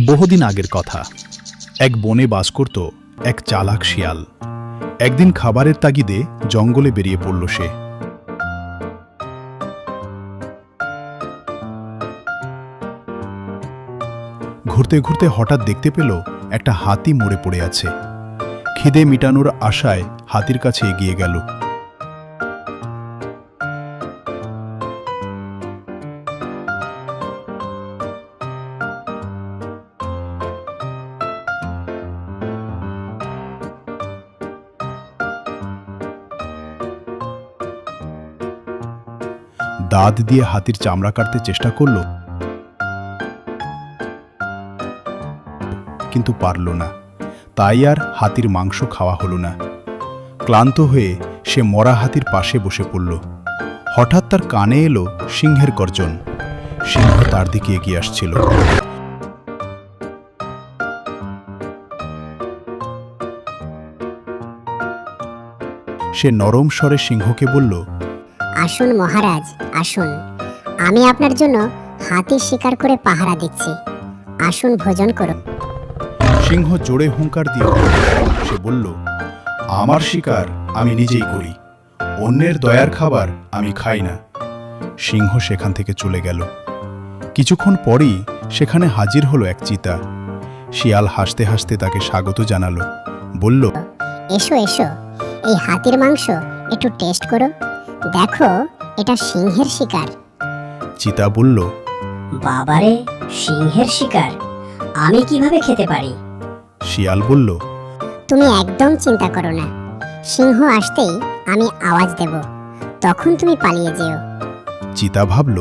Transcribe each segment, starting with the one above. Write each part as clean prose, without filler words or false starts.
বহুদিন আগের কথা। এক বনে বাস করত এক চালাক শিয়াল। একদিন খাবারের তাগিদে জঙ্গলে বেরিয়ে পড়ল সে। ঘুরতে ঘুরতে হঠাৎ দেখতে পেল একটা হাতি মরে পড়ে আছে। খিদে মিটানোর আশায় হাতির কাছে এগিয়ে গেল। দাঁত দিয়ে হাতির চামড়া কাটতে চেষ্টা করল, কিন্তু পারল না। তাই আর হাতির মাংস খাওয়া হলো না। ক্লান্ত হয়ে সে মরা হাতির পাশে বসে পড়ল। হঠাৎ তার কানে এলো সিংহের গর্জন। সিংহ তার দিকে এগিয়ে আসছিল। সে নরম স্বরে সিংহকে বলল, আসুন মহারাজ, আসুন। আমি আপনার জন্য হাতি শিকার করে পাহারা দিচ্ছি। আসুন ভোজন করুন। সিংহ জোরে হুঙ্কার দিয়ে সে বলল, আমার শিকার আমি নিজেই করি, অন্যের দয়ার খাবার আমি খাই না। সিংহ সেখান থেকে চলে গেল। কিছুক্ষণ পরেই সেখানে হাজির হলো এক চিতা। শিয়াল হাসতে হাসতে তাকে স্বাগত জানালো, বলল, এসো এসো, এই হাতির মাংস একটু টেস্ট করো। দেখো, এটা সিংহের শিকার। চিতা বলল, বাবারে, সিংহের শিকার আমি কিভাবে খেতে পারি? শিয়াল বলল, তুমি একদম চিন্তা করো না। সিংহ আসতেই আমি আওয়াজ দেব, তখন তুমি পালিয়ে যেও। চিতা ভাবল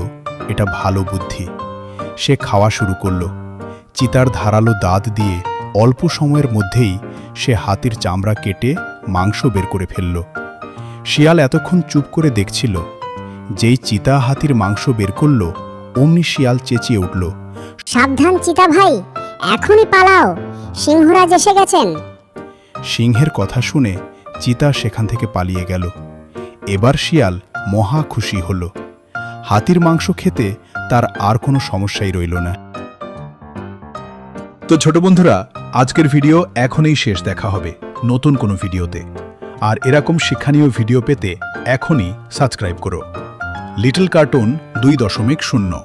এটা ভালো বুদ্ধি। সে খাওয়া শুরু করল। চিতার ধারালো দাঁত দিয়ে অল্প সময়ের মধ্যেই সে হাতির চামড়া কেটে মাংস বের করে ফেলল। শিয়াল এতক্ষণ চুপ করে দেখছিল। যেই চিতা হাতির মাংস বের করল, অমনি শিয়াল চেঁচিয়ে উঠল, সাবধান চিতা ভাই, এখনই পালাও, সিংহরাজ এসে গেছেন। সিংহের কথা শুনে চিতা সেখান থেকে পালিয়ে গেল। এবার শিয়াল মহা খুশি হল। হাতির মাংস খেতে তার আর কোনো সমস্যাই রইল না। তো ছোট বন্ধুরা, আজকের ভিডিও এখনই শেষ। দেখা হবে নতুন কোনো ভিডিওতে। আর এরকম শিক্ষণীয় ভিডিও পেতে এখনই সাবস্ক্রাইব করো। Little cartoon 2.0